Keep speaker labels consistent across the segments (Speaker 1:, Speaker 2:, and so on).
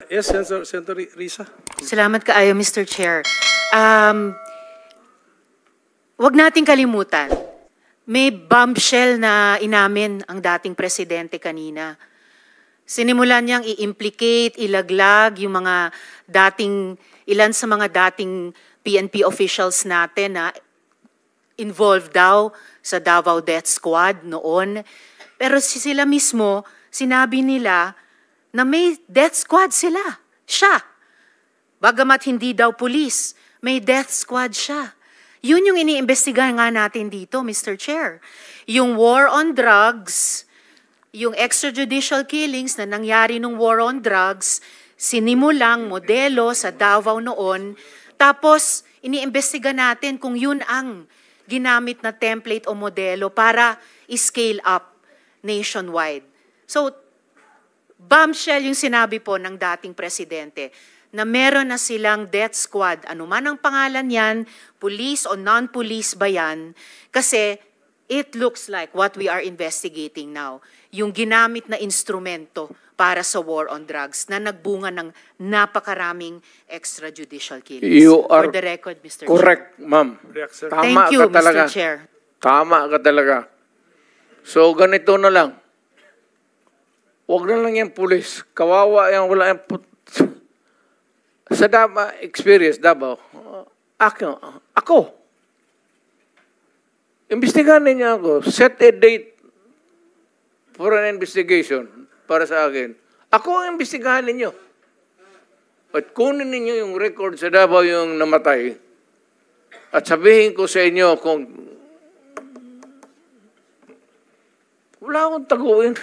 Speaker 1: Yes, Senator Risa.
Speaker 2: Salamat kaayo, Mr. Chair. Wag nating kalimutan, may bombshell na inamin ang dating presidente kanina. Sinimulan niyang i-implicate, ilaglag yung mga ilan sa mga dating PNP officials natin na involved daw sa Davao Death Squad noon. Pero sila mismo, sinabi nila na may death squad sila. Siya. Bagamat hindi daw pulis, may death squad siya. Yun yung iniimbestigahan nga natin dito, Mr. Chair. Yung war on drugs, yung extrajudicial killings na nangyari nung war on drugs, sinimulang modelo sa Davao noon, tapos iniimbestiga natin kung yun ang ginamit na template o modelo para i-scale up nationwide. So, bombshell yung sinabi po ng dating presidente na meron na silang death squad, anuman ang pangalan yan, police o non-police ba yan, kasi it looks like what we are investigating now, yung ginamit na instrumento para sa war on drugs na nagbunga ng napakaraming extrajudicial killings.
Speaker 3: You are
Speaker 2: for the record, Mr.
Speaker 3: correct,
Speaker 2: Chair.
Speaker 3: ma'am. Tama
Speaker 2: Thank you,
Speaker 3: ka talaga.
Speaker 2: Mr. Chair.
Speaker 3: Tama ka talaga. So, ganito na lang. Huwag na lang yung pulis. Kawawa yan, wala yung sa Davao experience, Davao, ako. Imbestigahan niya ako. Set a date for an investigation para sa akin. Ako ang imbestigahan ninyo. At kunin ninyo yung record sa Davao yung namatay. At sabihin ko sa inyo kung wala akong taguin.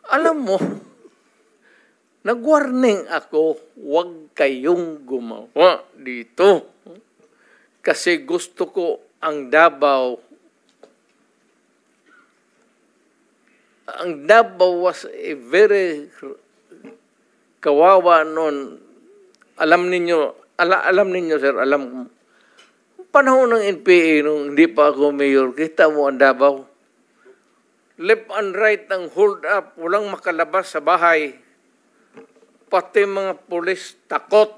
Speaker 3: Alam mo, nag-warning ako, huwag kayong gumawa dito. Kasi gusto ko ang Davao. Ang Davao was a very kawawa noon. Alam ninyo, sir, alam panahon ng NPA nung hindi pa ako mayor, kita mo ang Davao. Left and right ang hold up, walang makalabas sa bahay. Pati mga pulis takot.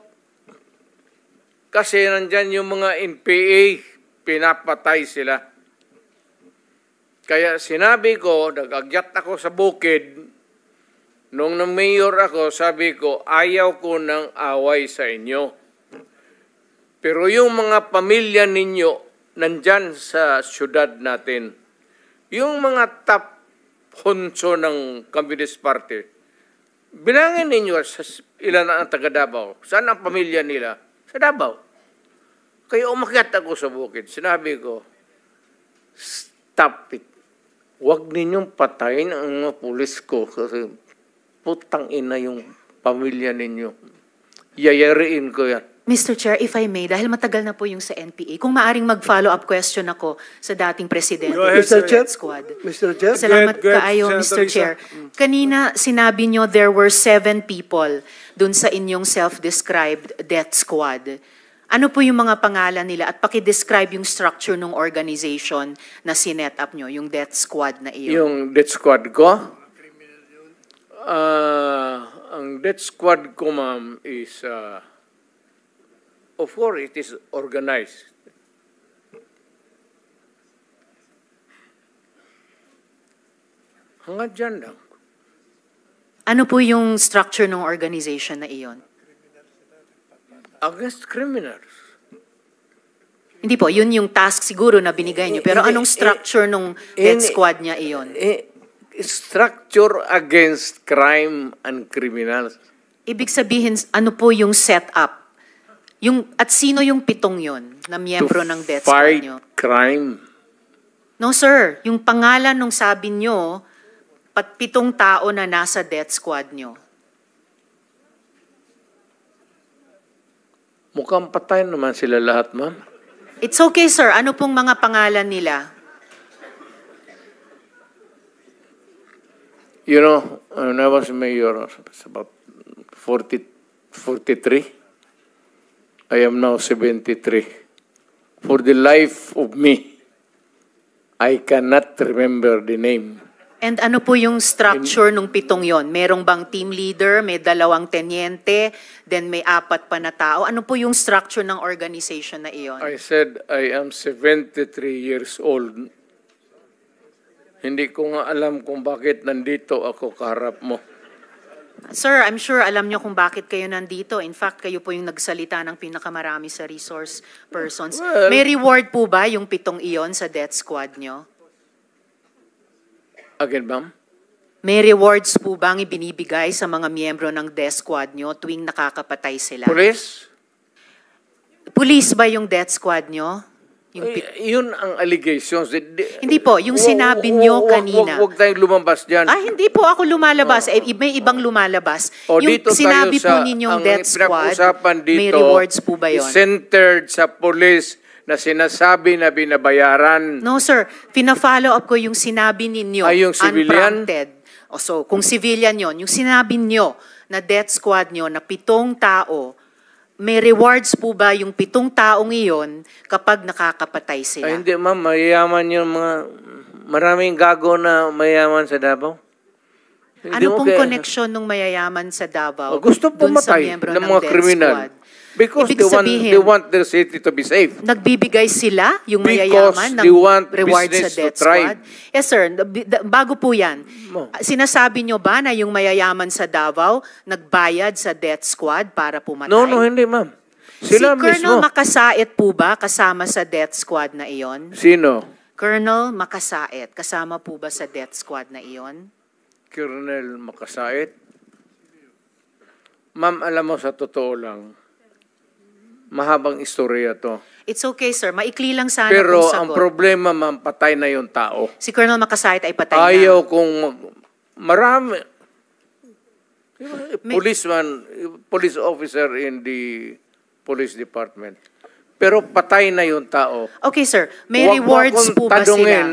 Speaker 3: Kasi nandyan yung mga NPA, pinapatay sila. Kaya sinabi ko, nag-agyat ako sa bukid, nung na-mayor ako, sabi ko, ayaw ko ng away sa inyo. Pero yung mga pamilya ninyo, nandyan sa syudad natin. Yung mga top honso ng Communist Party, bilangin ninyo sa ilan ang taga Davao. Saan ang pamilya nila? Sa Davao. Kaya umakyat ako sa bukid. Sinabi ko, stop it. Huwag ninyong patayin ang mga pulis ko kasi putang ina yung pamilya ninyo. Yayariin ko yan.
Speaker 2: Mr. Chair, if I may, dahil matagal na po yung sa NPA, kung maaring mag-follow-up question ako sa dating presidente
Speaker 1: Go ahead,
Speaker 2: sa
Speaker 1: sir.
Speaker 2: Death Squad.
Speaker 1: Mr. Chair.
Speaker 2: Salamat
Speaker 1: Go ahead,
Speaker 2: kaayo,
Speaker 1: Senator
Speaker 2: Mr.
Speaker 1: Risa.
Speaker 2: Chair. Kanina, sinabi nyo there were 7 people dun sa inyong self-described death squad. Ano po yung mga pangalan nila? At paki-describe yung structure ng organization na sinet up nyo, yung death squad na iyon.
Speaker 3: Yung death squad ko? Ang death squad ko, ma'am, is... of course, it is organized. Hanggang dyan lang.
Speaker 2: Ano po yung structure ng organization na iyon?
Speaker 3: Against criminals.
Speaker 2: Hindi po, yun yung task siguro na binigay nyo. Pero anong structure ng death squad niya iyon?
Speaker 3: Structure against crime and criminals.
Speaker 2: Ibig sabihin, ano po yung setup? At sino yung 7 yon na miyembro ng death squad
Speaker 3: Fight
Speaker 2: nyo?
Speaker 3: crime.
Speaker 2: No sir, yung pangalan nung sabi nyo, 7 tao na nasa death squad nyo.
Speaker 3: Mukhang patay naman sila lahat, ma'am.
Speaker 2: It's okay sir, ano pong mga pangalan nila?
Speaker 3: You know, when I was mayor, it's about 43. I am now 73. For the life of me, I cannot remember the name.
Speaker 2: And ano po yung structure nung 7 yon? Merong bang team leader, may 2 tenyente, then may 4 pa na tao? Ano po yung structure ng organization na iyon?
Speaker 3: I said I am 73 years old. Hindi ko nga alam kung bakit nandito ako kaharap mo.
Speaker 2: Sir, I'm sure alam nyo kung bakit kayo nandito. In fact, kayo po yung nagsalita ng pinakamarami sa resource persons.
Speaker 3: Well,
Speaker 2: May reward po ba yung 7 iyon sa death squad nyo?
Speaker 3: Again, ma'am?
Speaker 2: May rewards po bang ibinibigay sa mga miyembro ng death squad nyo tuwing nakakapatay sila?
Speaker 3: Police?
Speaker 2: Police ba yung death squad nyo? Yung
Speaker 3: Yun ang allegations.
Speaker 2: Hindi po, yung sinabi nyo kanina.
Speaker 3: Huwag tayong lumabas dyan.
Speaker 2: Hindi po ako lumalabas. May ibang lumalabas.
Speaker 3: O,
Speaker 2: Yung
Speaker 3: dito
Speaker 2: sinabi
Speaker 3: tayo
Speaker 2: po ninyong
Speaker 3: ang
Speaker 2: death squad,
Speaker 3: pinag-usapan dito,
Speaker 2: may rewards po ba yun?
Speaker 3: is centered sa police na sinasabi na binabayaran.
Speaker 2: No, sir. Pina-follow up ko yung sinabi ninyo.
Speaker 3: Ay, yung civilian?
Speaker 2: Unprompted. So, kung civilian yon, yung sinabi nyo na death squad nyo na 7 tao, may rewards po ba yung 7 taong iyon kapag nakakapatay sila?
Speaker 3: Ay, hindi, ma'am. Mayayaman yung mga... Maraming gago na mayayaman sa Davao. Hindi
Speaker 2: Ano
Speaker 3: mo
Speaker 2: pong
Speaker 3: kaya-
Speaker 2: connection ng mayayaman sa Davao
Speaker 3: Gusto
Speaker 2: dun sa
Speaker 3: pumatay
Speaker 2: miyembro
Speaker 3: ng
Speaker 2: ng
Speaker 3: mga
Speaker 2: death
Speaker 3: kriminal.
Speaker 2: squad?
Speaker 3: Because
Speaker 2: Ibig sabihin,
Speaker 3: they want their city to be safe.
Speaker 2: nagbibigay sila, yung
Speaker 3: Because
Speaker 2: mayayaman,
Speaker 3: they
Speaker 2: ng
Speaker 3: want
Speaker 2: rewards sa
Speaker 3: business to
Speaker 2: death
Speaker 3: thrive.
Speaker 2: squad? Yes, sir. Bago po yan,
Speaker 3: Mo.
Speaker 2: sinasabi nyo ba na yung mayayaman sa Davao nagbayad sa death squad para pumatay?
Speaker 3: No, hindi, ma'am. Sila
Speaker 2: Si Colonel
Speaker 3: mismo.
Speaker 2: Makasait po ba kasama sa death squad na iyon?
Speaker 3: Sino?
Speaker 2: Colonel Makasait, kasama po ba sa death squad na iyon?
Speaker 3: Colonel Makasait? Ma'am, alam mo, sa totoo lang, mahabang istorya to.
Speaker 2: It's okay, sir. Maikli lang sana
Speaker 3: Pero
Speaker 2: kung
Speaker 3: ang
Speaker 2: sagot.
Speaker 3: problema, ma'am, patay na yung tao.
Speaker 2: Si Colonel Makasait ay patay na.
Speaker 3: Ayaw kung marami. Police officer in the police department. Pero patay na yung tao.
Speaker 2: Okay, sir. May
Speaker 3: Huwag mo
Speaker 2: rewards
Speaker 3: akong
Speaker 2: po ba sila?
Speaker 3: tanungin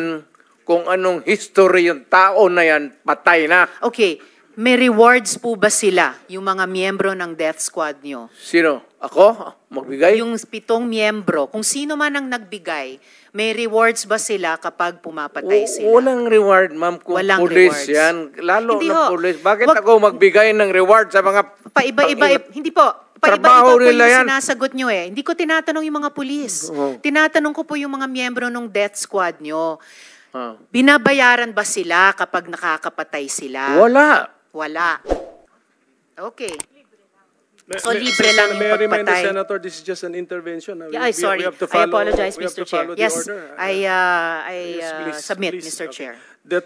Speaker 3: kung anong history yung tao na yan, patay na.
Speaker 2: Okay. May rewards po ba sila, yung mga miyembro ng death squad nyo?
Speaker 3: Sino? Ako? Magbigay?
Speaker 2: Yung 7 miyembro, kung sino man ang nagbigay, may rewards ba sila kapag pumapatay sila?
Speaker 3: Walang reward, ma'am, kung
Speaker 2: Walang
Speaker 3: police
Speaker 2: rewards.
Speaker 3: yan. Lalo
Speaker 2: Hindi
Speaker 3: na
Speaker 2: ho.
Speaker 3: police. Bakit
Speaker 2: Wag-
Speaker 3: ako magbigay ng reward sa mga...
Speaker 2: Paiba-iba, hindi po.
Speaker 3: Trabaho
Speaker 2: Paiba-iba po
Speaker 3: nila
Speaker 2: yung
Speaker 3: yan.
Speaker 2: sinasagot nyo eh. Hindi ko tinatanong yung mga pulis.
Speaker 3: Oo.
Speaker 2: Tinatanong ko po yung mga miyembro ng death squad nyo.
Speaker 3: Ah.
Speaker 2: Binabayaran ba sila kapag nakakapatay sila?
Speaker 3: Wala.
Speaker 2: Wala. Okay.
Speaker 1: May-
Speaker 2: So,
Speaker 1: may-
Speaker 2: libre lang yung
Speaker 1: May I remind the
Speaker 2: pagpatay.
Speaker 1: Senator, this is just an intervention.
Speaker 2: Yeah, I'm sorry.
Speaker 1: We have to
Speaker 2: I
Speaker 1: follow,
Speaker 2: apologize,
Speaker 1: we have
Speaker 2: Mr.
Speaker 1: to
Speaker 2: Chair.
Speaker 1: follow the
Speaker 2: Yes,
Speaker 1: order.
Speaker 2: I
Speaker 1: Yes, please,
Speaker 2: submit,
Speaker 1: please.
Speaker 2: Mr.
Speaker 1: Okay.
Speaker 2: Chair.
Speaker 1: That